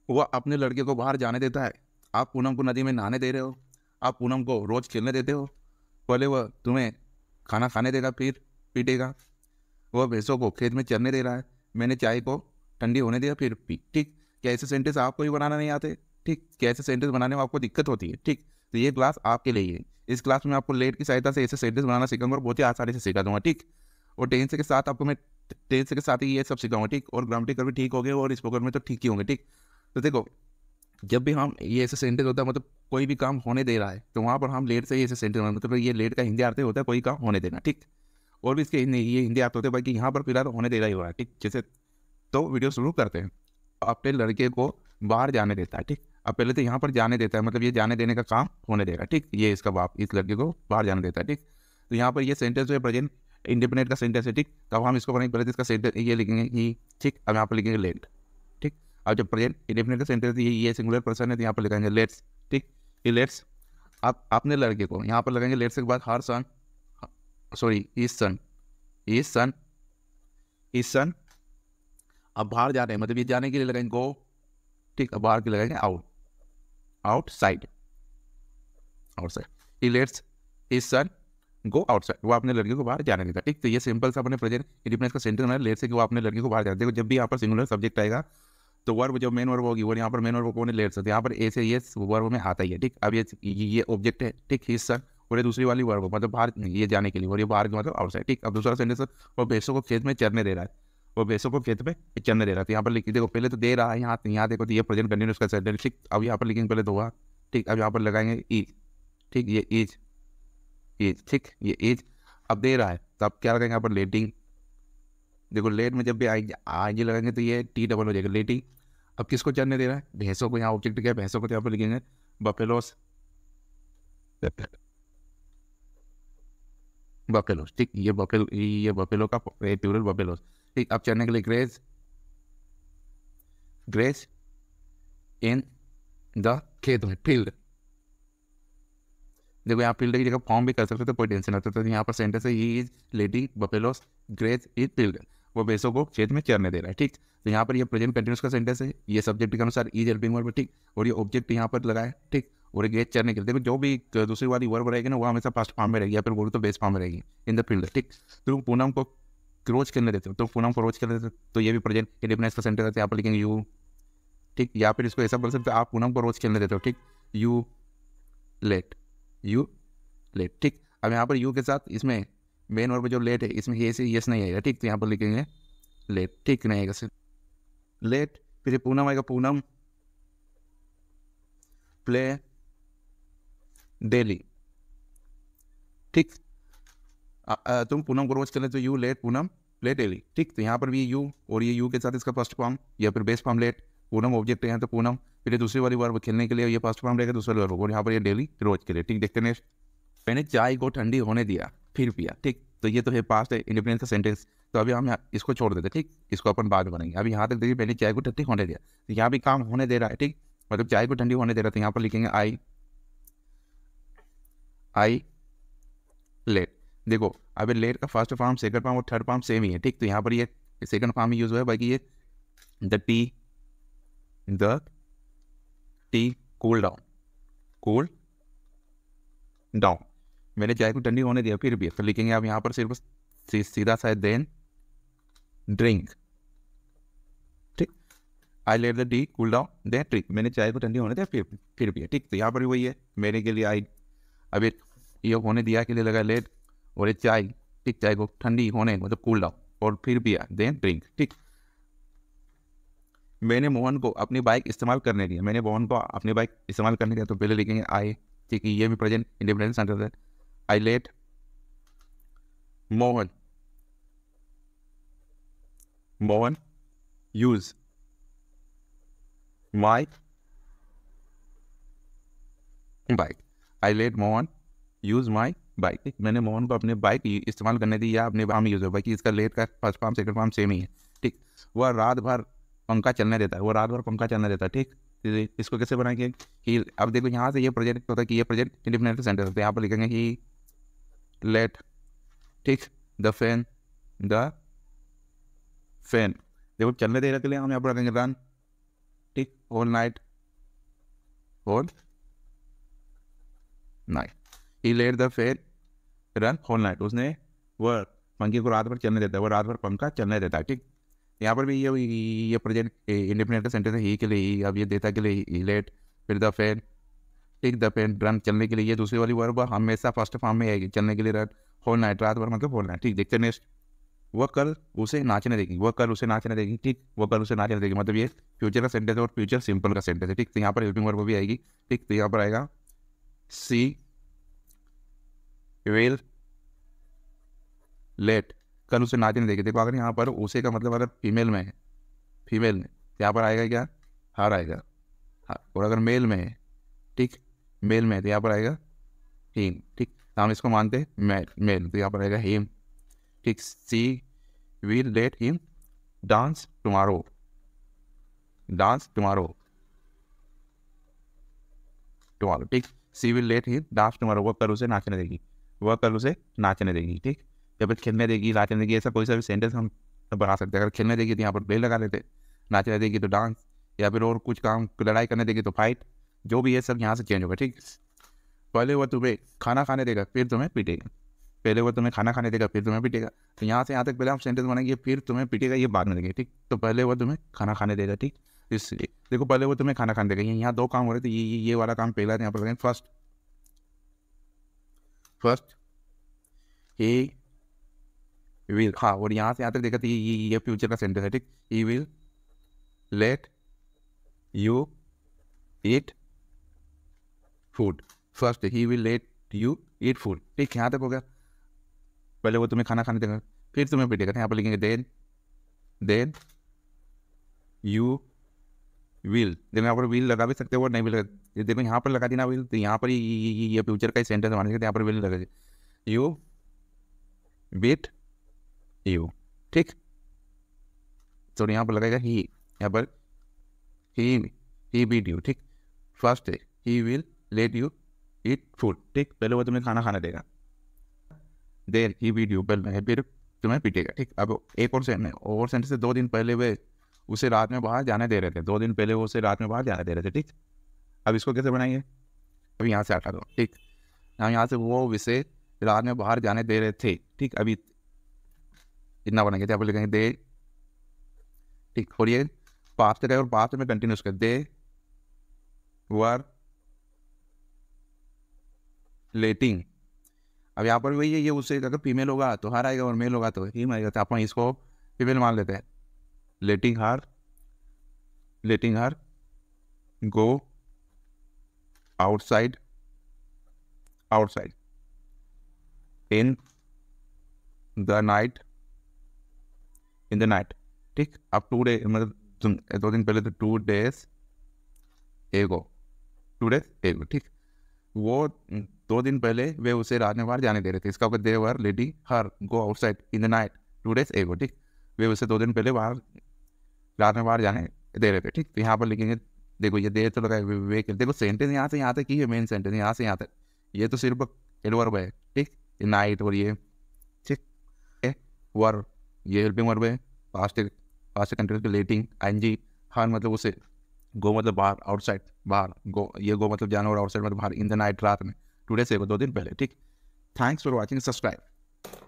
वह अपने लड़के को बाहर जाने देता है। आप पूनम को नदी में नहाने दे रहे हो, आप पूनम को रोज खेलने देते हो। पहले वह तुम्हें खाना खाने देगा, फिर पीटेगा। वह भैंसों को खेत में चरने दे रहा है, मैंने चाय को ठंडी होने दिया फिर पी। ठीक, क्या ऐसे सेंटेंस आपको भी बनाना नहीं आते? ठीक, क्या ऐसे सेंटेंस बनाने में आपको दिक्कत होती है? ठीक, तो ये क्लास आपके लिए ही है। इस क्लास में आपको लेट की सहायता से ऐसे सेंटेंस बनाना सिखाऊंगा और बहुत ही आसानी से सिखा दूंगा। ठीक, और टेंस के साथ आपको मैं टेंस के साथ ही ये सब सिखाऊंगा। ठीक, और ग्रामेटिकल भी ठीक हो गए और स्पोकन में तो ठीक ही होंगे। ठीक, तो देखो, जब भी हम ये ऐसे सेंटेंस होता है, मतलब कोई भी काम होने दे रहा है, तो वहाँ पर हम लेट से ही ऐसे सेंटेंस, मतलब ये लेट का हिंदी अर्थ होता है कोई काम होने देना। ठीक, और भी इसके ये हिंदी अर्थ होते हैं बाकी यहाँ पर फिलहाल होने दे रहा ही हो रहा है। ठीक, जैसे, तो वीडियो शुरू करते हैं। अपने लड़के को बाहर जाने देता है। ठीक, अब पहले तो यहाँ पर जाने देता है, मतलब ये जाने देने का काम होने देगा। ठीक, ये इसका बाप इस लड़के को बाहर जाने देता है। ठीक, तो यहाँ पर ये सेंटेंस जो है प्रेजेंट इंडिपेंडेंट का सेंटेंस है। ठीक, तो अब हम इसको बनाएंगे, पहले तो इसका सेंटेंस ये लिखेंगे ही। ठीक, अब यहाँ पर लिखेंगे लेट। ठीक, अब जब प्रेजेंट इंडिपेंडेंट का सेंटेंस ये सिंगुलर पर्सन है तो यहाँ पर लिखेंगे लेट्स। ठीक, ये लेट्स। आप अपने लड़के को यहाँ पर लगाएंगे लेट्स के बाद हर सन, सॉरी इस सन, इस सन, इस सन। अब बाहर जा रहे हैं, मतलब ये जाने के लिए लगाएंगे गो। ठीक, अब बाहर के लगाएंगे out, outside, outside. He let's his son go outside, वो अपने लड़के को बाहर जाने देता। ठीक, तो ये सिंपल सा अपने प्रेजेंट इंडिपेंडेंस का सेंटेंस है, लेट्स से कि वो अपने लड़के को बाहर जाने। देखो, जब भी यहाँ पर सिंगुलर सब्जेक्ट आएगा तो वर्ब जो मेन वर्ब होगी वो यहाँ पर मेन वर्ब को लेट्स, यहाँ पर ए से ये वर्ब में आता ही है। ठीक, अब ये ऑब्जेक्ट है। ठीक, हिज सन, और ये दूसरी वाली वर्ब मतलब बाहर ये जाने के लिए, और ये बाहर का मतलब आउटसाइड। ठीक, अब दूसरा सेंटेंस, वो भैंसों को खेत में चरने दे रहा है, वो भैंसों को खेत में चरने दे रहा है। यहाँ पर लिखिए, देखो पहले तो दे रहा है, यहाँ देखो तो ये प्रेजेंट कंटिन्यूअस का सेंटेंस। ठीक, अब यहाँ पर लिखेंगे पहले तो हुआ। ठीक, अब यहाँ पर लगाएंगे ई। ठीक, ये इज, इज। ठीक, ये इज अब दे रहा है, तो अब क्या लगाएंगे यहाँ पर लेटिंग। देखो लेट में जब भी आई लगाएंगे तो ये टी डबल हो जाएगा, लेटिंग। अब किसको चरने दे रहा है? भैंसों को। यहाँ ऑब्जेक्ट क्या है? भैंसों को, तो यहाँ पर लिखेंगे बफेलोस, बफेलोस। ठीक, ये बफेलो का प्लूरल बफेलोस। ठीक, अब चरने के लिए ग्रेज, ग्रेज इन द खेत में, फील्ड। देखो यहाँ फील्ड की जगह फॉर्म भी कर सकते तो कोई टेंशन नहीं होता। तो यहाँ पर सेंटेंस है he is letting buffaloes graze in field, वो भैंसों को खेत में चरने दे रहा है। ठीक, तो यहाँ पर ये प्रेजेंट कंटिन्यूस का सेंटेंस है, ये सब्जेक्ट के अनुसार इज हेल्पिंग वर्ब। ठीक, और ये ऑब्जेक्ट यहाँ पर लगा है। ठीक, और ये गेट चरने के लिए, देखो जो भी दूसरी वाली वर्ब रहेगी ना वो हमेशा फर्स्ट फॉर्म में रहेगी, या फिर बोलो तो बेस फॉर्म में रहेगी, इन द फील्ड। ठीक, तो पूनम को रोज खेलने देते हो, तो पूनम को रोज खेलने देते हो, तो ये भी प्रेजेंट इंडिपेंडेंस का सेंटेंस है, यहाँ पर लिखेंगे यू। ठीक, या फिर इसको ऐसा बोल सकते हो, आप पूनम को रोज खेलने देते हो। ठीक, यू लेट, यू लेट। ठीक, अब यहाँ पर यू के साथ इसमें मेन वर्ब जो लेट है इसमें ये से यस नहीं आएगा। ठीक, तो यहाँ पर लिखेंगे लेट। ठीक, नहीं आएगा सिर्फ लेट। फिर ये पूनम आएगा, पूनम प्ले डेली। ठीक, तुम पूनम को रोज खेले तो you let Poonam play daily. ठीक, तो यहाँ पर भी यू, और ये यू के साथ इसका फर्स्ट फॉर्म या फिर base form let, Poonam object है यहाँ तो पूनम, फिर ये दूसरी वाली वर्ब खेलने के लिए ये फर्स्ट फॉर्म रहेगा, दूसरी वाली वर्ब, और यहाँ पर ये डेली रोज के लिए। ठीक, देखते हैं। मैंने चाय को ठंडी होने दिया फिर पिया। ठीक, तो ये तो है पास्ट है इंडिपेंडेंस का सेंटेंस, तो अभी हम इसको छोड़ देते। ठीक, इसको अपन बाद में बनाएंगे। अभी यहाँ तक देखिए, मैंने चाय को ठंडी होने दिया, तो यहाँ भी काम होने दे रहा है। ठीक, मतलब चाय को ठंडी होने दे रहा है, तो यहाँ पर लिखेंगे आई, आई लेट। देखो अभी लेट का फर्स्ट फॉर्म, सेकंड फॉर्म और थर्ड फॉर्म सेम ही है। ठीक, तो यहाँ पर ये सेकंड फॉर्म ही यूज हुआ है, बाकी ये the tea cool down, cool down. मैंने चाय को ठंडी होने दिया फिर भी, तो लिखेंगे आप यहाँ पर सिर्फ सीधा सा देन ड्रिंक। ठीक, I let the tea cool down then drink, मैंने चाय को ठंडी होने दिया फिर भी। ठीक, तो यहाँ पर भी वही है, मेरे के लिए आई, अभी ये होने दिया के लिए लगा लेट, और ये चाय। ठीक, चाय को ठंडी होने मतलब कूल डाउन और फिर पिया देन ड्रिंक। ठीक, मैंने मोहन को अपनी बाइक इस्तेमाल करने दिया, मैंने मोहन को अपनी बाइक इस्तेमाल करने दिया, तो पहले लिखेंगे आई। ठीक, ये भी प्रेजेंट इंडिपेंडेंट सेंटेंस है। I let Mohan, Mohan use my bike, I let Mohan use my bike. मैंने मोहन को अपने बाइक इस्तेमाल करने दी या अपने हम यूज हो, बाकी इसका लेट का first form second form same ही है। ठीक, वह रात भर पंखा चलने देता है, वो रात भर पंखा चलने देता है। ठीक, तो इसको कैसे बनाएंगे कि अब देखो यहाँ से ये प्रोजेक्ट होता है कि ये प्रोजेक्ट इंडिपेंडेंट सेंटेंस होता है, यहाँ पर लिखेंगे कि लेट। ठीक, द फैन, द फैन। देखो चलने देने के लिए हम यहाँ पर रखेंगे रन। ठीक, whole night, whole night, he let the fan run whole night, उसने वह पंखे को रात भर चलने देता है, वो रात भर पंखा चलने देता है। ठीक, यहाँ पर भी ये प्रेजेंट इंडिपेंडेंट का सेंटेंस है, ही के लिए ही, अब ये देता के लिए ही लेट, फिर द फैन, ठीक, द फैन रन चलने के लिए, ये दूसरी वाली वर्ब हमेशा फर्स्ट फॉर्म में आएगी, चलने के लिए रन, होल नाइट रात भर मतलब होल नाइट। ठीक, देखते नेक्स्ट, वह कल उसे नाचने देगी, वह कल उसे नाचने देगी। ठीक, वह कल उसे नाचने देगी मतलब ये फ्यूचर का सेंटेंस है और फ्यूचर सिंपल का सेंटेंस है। ठीक, तो यहाँ पर हेल्पिंग वर्ब भी आएगी। ठीक, तो यहाँ पर आएगा सी विल लेट, कल उसे नाचने देगी। देखो अगर यहाँ पर उसे का मतलब अगर फीमेल में है, फीमेल में यहाँ पर आएगा क्या, हर आएगा, हाँ, और अगर मेल में है, ठीक, मेल में तो यहाँ पर आएगा हिम। ठीक, तो हम इसको मानते हैं मेल, मेल तो यहाँ पर आएगा हिम। ठीक, she will let him dance tomorrow, dance tomorrow, tomorrow. ठीक, she will let him dance tomorrow, वह कल उसे नाचने देगी, वह कल उसे नाचने देगी। ठीक, या फिर खेलने देगी, नाचने देगी, ऐसा कोई सा भी सेंटेंस हम बना सकते हैं। अगर खेलने देगी तो यहाँ पर प्ले लगा देते, नाचने देगी तो डांस, या फिर और कुछ काम लड़ाई करने देगी तो फाइट, जो भी है सब यहाँ से चेंज होगा। ठीक, पहले वह तुम्हें खाना खाने देगा फिर तुम्हें पीटेगा, पहले वो तुम्हें खाना खाने देगा फिर तुम्हें पीटेगा। तो यहाँ से यहाँ तक पहले हम सेंटेंस बनाएंगे, फिर तुम्हें पीटेगा ये बाद में देंगे। ठीक, तो पहले वो तुम्हें खाना खाने देगा। ठीक, इसलिए देखो पहले वो तुम्हें खाना खाने देगा, यहाँ दो काम हो रहे थे, ये वाला काम पहला है, यहाँ पर फर्स्ट, फर्स्ट ही विल, हाँ, और यहाँ से यहाँ तक देखा तो ये फ्यूचर का सेंटेंस है। ठीक, he will let you eat food, first he will let you eat food. ठीक, यहाँ तक हो गया, पहले वो तुम्हें खाना खाने देगा फिर तुम्हें पीटेगा। यहाँ पर लिखेंगे देन, देन यू विल, देखो यहाँ पर विल लगा भी सकते हो और नहीं भी लगा, ये देखो यहाँ पर लगा दी ना विल, तो यहाँ पर ये फ्यूचर का सेंटेंस मान सकते, यहाँ पर विल लगा दी, यू बीट यू। ठीक, तो यहाँ पर लगेगा ही, यहाँ पर ही बीट यू। ठीक, फर्स्ट है he will let you eat food. ठीक, पहले वो तुम्हें खाना खाने देगा, देन ही बीट यू, पहले फिर तुम्हें पीटेगा। ठीक, अब एक और सेंटेंस से 2 दिन पहले वे उसे रात में बाहर जाने दे रहे थे, 2 दिन पहले वो उसे रात में बाहर जाने दे रहे थे। ठीक, अब इसको कैसे बनाएंगे, अभी यहाँ से हटा दो। ठीक, यहाँ से वो उसे रात में बाहर जाने दे रहे थे। ठीक, अभी इतना बनाएंगे, यहाँ पर लिखेंगे दे। ठीक, और ये पास्ट है और पास्ट में कंटिन्यूस कर, दे वर लेटिंग। अब यहाँ पर वही है, ये उससे अगर फीमेल होगा तो हर आएगा और मेल होगा तो हिम आएगा, तो अपन इसको फीमेल मान लेते हैं। Letting her go outside, outside in the night, in the night. ठीक, अब 2 डे मतलब 2 दिन पहले तो 2 डेज एगो, 2 डेज एगो। ठीक, वो 2 दिन पहले वे उसे रात में बाहर जाने दे रहे थे, इसका they were letting her go outside in the night 2 days ago. ठीक, वे उसे 2 दिन पहले बाहर रात में बाहर जाने दे रहे थे। ठीक, तो यहाँ पर लिखेंगे, देखो ये देर तो लगा वे, देखो सेंटेंस यहाँ से यहाँ तक ही है, मेन सेंटेंस यहाँ से यहाँ तक, ये तो सिर्फ एडवर्ब है। ठीक, नाइट और ये, ठीक, वर्ब ये हेल्पिंग वर्ब है, पास्ट कंटिन्यूस लेटिंग आईएनजी, हर मतलब उसे, गो मतलब बाहर, आउटसाइड बाहर, गो ये गो मतलब जाना और आउटसाइड मतलब बाहर, इन द नाइट रात में, 2 डेज एगो 2 दिन पहले। ठीक, थैंक्स फॉर वॉचिंग, सब्सक्राइब।